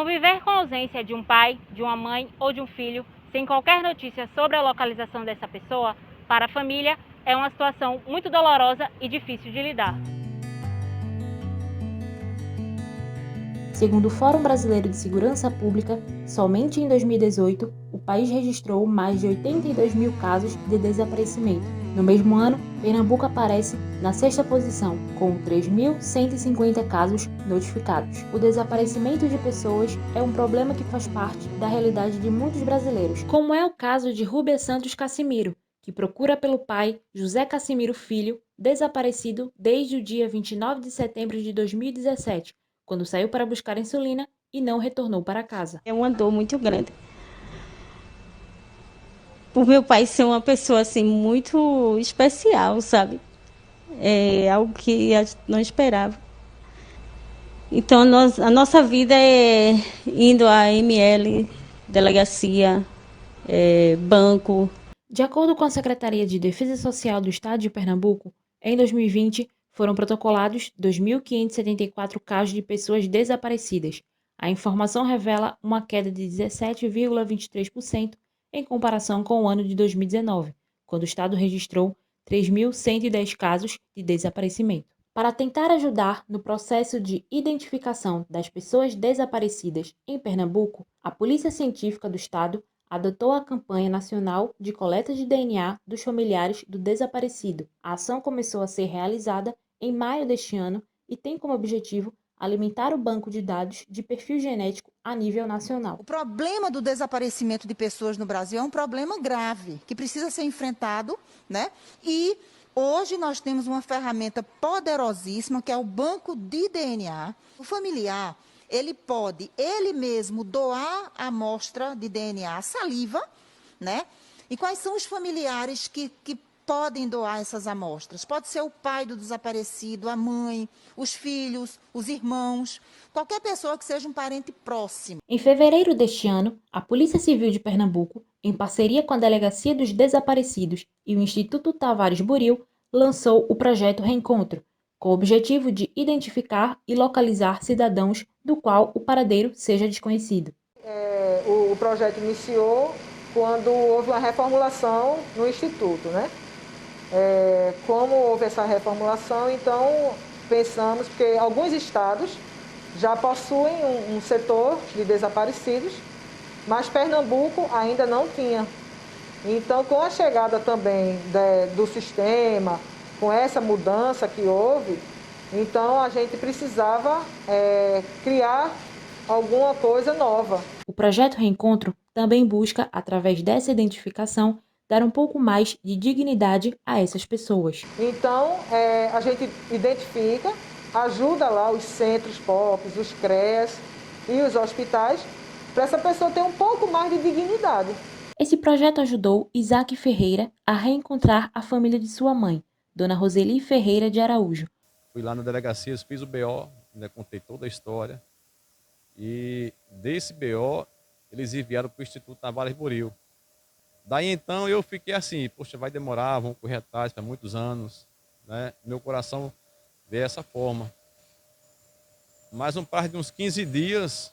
Conviver com a ausência de um pai, de uma mãe ou de um filho, sem qualquer notícia sobre a localização dessa pessoa, para a família, é uma situação muito dolorosa e difícil de lidar. Segundo o Fórum Brasileiro de Segurança Pública, somente em 2018, o país registrou mais de 82 mil casos de desaparecimento. No mesmo ano, Pernambuco aparece na sexta posição, com 3.150 casos notificados. O desaparecimento de pessoas é um problema que faz parte da realidade de muitos brasileiros, como é o caso de Rúbia Santos Cassimiro, que procura pelo pai, José Cassimiro Filho, desaparecido desde o dia 29 de setembro de 2017, quando saiu para buscar insulina e não retornou para casa. É uma dor muito grande. Por meu pai ser uma pessoa assim muito especial, sabe? É algo que a gente não esperava. Então a nossa vida é indo à ML, delegacia, banco. De acordo com a Secretaria de Defesa Social do Estado de Pernambuco, em 2020 foram protocolados 2.574 casos de pessoas desaparecidas. A informação revela uma queda de 17,23% em comparação com o ano de 2019, quando o Estado registrou 3.110 casos de desaparecimento. Para tentar ajudar no processo de identificação das pessoas desaparecidas em Pernambuco, a Polícia Científica do Estado adotou a campanha nacional de coleta de DNA dos familiares do desaparecido. A ação começou a ser realizada em maio deste ano e tem como objetivo alimentar o banco de dados de perfil genético a nível nacional. O problema do desaparecimento de pessoas no Brasil é um problema grave, que precisa ser enfrentado, né? E hoje nós temos uma ferramenta poderosíssima, que é o banco de DNA. O familiar, ele pode, ele mesmo, doar a amostra de DNA, a saliva, né? E quais são os familiares que podem doar essas amostras? Pode ser o pai do desaparecido, a mãe, os filhos, os irmãos, qualquer pessoa que seja um parente próximo. Em fevereiro deste ano, a Polícia Civil de Pernambuco, em parceria com a Delegacia dos Desaparecidos e o Instituto Tavares Buril, lançou o projeto Reencontro, com o objetivo de identificar e localizar cidadãos do qual o paradeiro seja desconhecido. O projeto iniciou quando houve uma reformulação no Instituto, né? Como houve essa reformulação, então pensamos, porque alguns estados já possuem um setor de desaparecidos, mas Pernambuco ainda não tinha. Então, com a chegada também do sistema, com essa mudança que houve, então a gente precisava criar alguma coisa nova. O projeto Reencontro também busca, através dessa identificação, dar um pouco mais de dignidade a essas pessoas. Então, a gente identifica, ajuda lá os centros POPs, os CREAS e os hospitais, para essa pessoa ter um pouco mais de dignidade. Esse projeto ajudou Isaac Ferreira a reencontrar a família de sua mãe, Dona Roseli Ferreira de Araújo. Fui lá na delegacia, fiz o BO, contei toda a história. E desse BO, eles enviaram para o Instituto Tavares Buril. Daí então eu fiquei assim, poxa, vai demorar, vamos correr atrás para muitos anos, né? Meu coração veio dessa forma. Mas um prazo de uns 15 dias,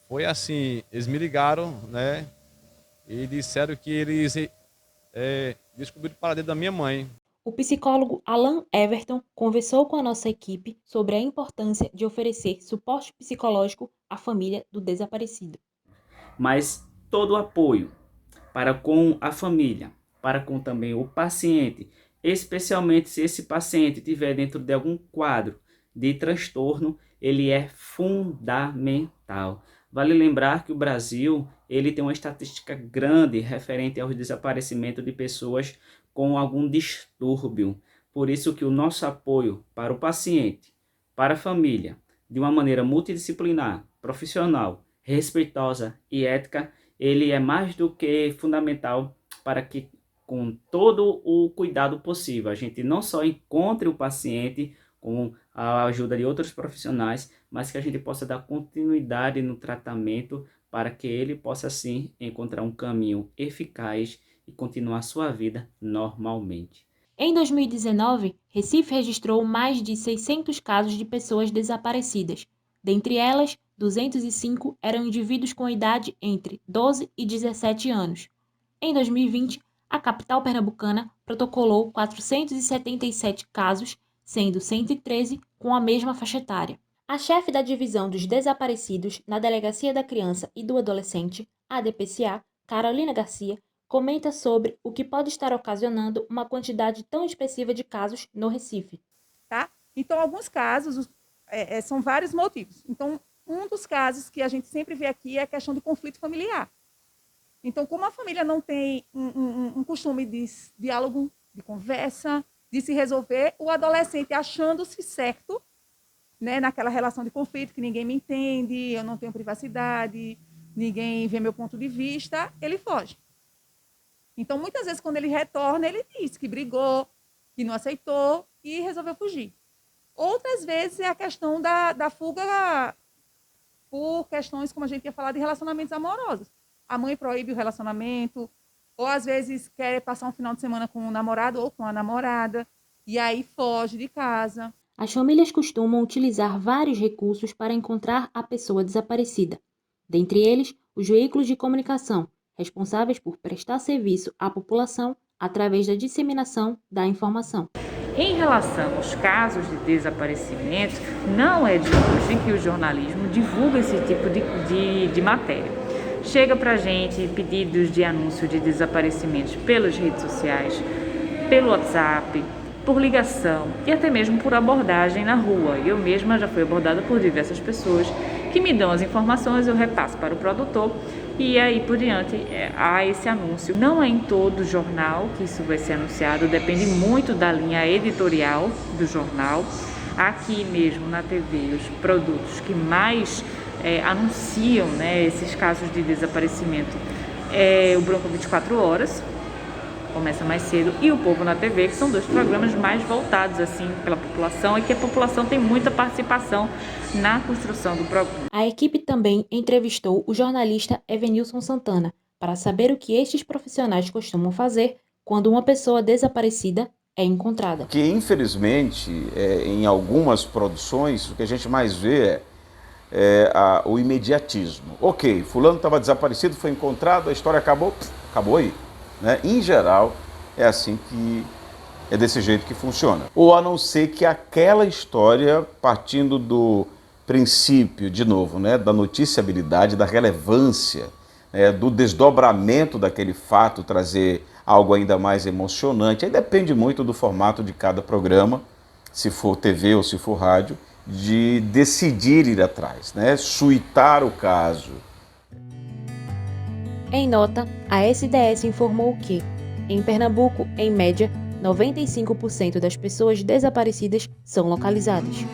foi assim, eles me ligaram, né? E disseram que eles descobriram o paradeiro da minha mãe. O psicólogo Alan Everton conversou com a nossa equipe sobre a importância de oferecer suporte psicológico à família do desaparecido. Mas todo o apoio para com a família, para com também o paciente, especialmente se esse paciente estiver dentro de algum quadro de transtorno, ele é fundamental. Vale lembrar que o Brasil ele tem uma estatística grande referente ao desaparecimento de pessoas com algum distúrbio. Por isso que o nosso apoio para o paciente, para a família, de uma maneira multidisciplinar, profissional, respeitosa e ética, ele é mais do que fundamental para que, com todo o cuidado possível, a gente não só encontre o paciente com a ajuda de outros profissionais, mas que a gente possa dar continuidade no tratamento para que ele possa, sim, encontrar um caminho eficaz e continuar sua vida normalmente. Em 2019, Recife registrou mais de 600 casos de pessoas desaparecidas, dentre elas 205 eram indivíduos com idade entre 12 e 17 anos. Em 2020, a capital pernambucana protocolou 477 casos, sendo 113 com a mesma faixa etária. A chefe da Divisão dos Desaparecidos na Delegacia da Criança e do Adolescente, a DPCA, Carolina Garcia, comenta sobre o que pode estar ocasionando uma quantidade tão expressiva de casos no Recife. Tá? Então, alguns casos são vários motivos. Então, um dos casos que a gente sempre vê aqui é a questão de conflito familiar. Então, como a família não tem um costume de diálogo, de conversa, de se resolver, o adolescente achando-se certo, né, naquela relação de conflito, que ninguém me entende, eu não tenho privacidade, ninguém vê meu ponto de vista, ele foge. Então, muitas vezes, quando ele retorna, ele diz que brigou, que não aceitou e resolveu fugir. Outras vezes é a questão da fuga por questões, como a gente ia falar, de relacionamentos amorosos. A mãe proíbe o relacionamento, ou às vezes quer passar um final de semana com o namorado ou com a namorada, e aí foge de casa. As famílias costumam utilizar vários recursos para encontrar a pessoa desaparecida. Dentre eles, os veículos de comunicação, responsáveis por prestar serviço à população através da disseminação da informação. Em relação aos casos de desaparecimento, não é de hoje que o jornalismo divulga esse tipo de matéria. Chega para a gente pedidos de anúncio de desaparecimentos pelas redes sociais, pelo WhatsApp, por ligação e até mesmo por abordagem na rua. Eu mesma já fui abordada por diversas pessoas que me dão as informações, eu repasso para o produtor e aí por diante há esse anúncio. Não é em todo jornal que isso vai ser anunciado, depende muito da linha editorial do jornal. Aqui mesmo na TV, os produtos que mais anunciam, né, esses casos de desaparecimento é o Bronco 24 Horas, começa mais cedo, e o Povo na TV, que são dois programas mais voltados assim pela população e que a população tem muita participação na construção do programa. A equipe também entrevistou o jornalista Evenilson Santana para saber o que estes profissionais costumam fazer quando uma pessoa desaparecida é encontrada. Que infelizmente, em algumas produções, o que a gente mais vê é o imediatismo. Ok, fulano estava desaparecido, foi encontrado, a história acabou aí. Né? Em geral, é assim que é desse jeito que funciona. Ou a não ser que aquela história, partindo do princípio, de novo, né, da noticiabilidade, da relevância, do desdobramento daquele fato, trazer algo ainda mais emocionante. Aí depende muito do formato de cada programa, se for TV ou se for rádio, de decidir ir atrás, né, suitar o caso. Em nota, a SDS informou que, em Pernambuco, em média, 95% das pessoas desaparecidas são localizadas.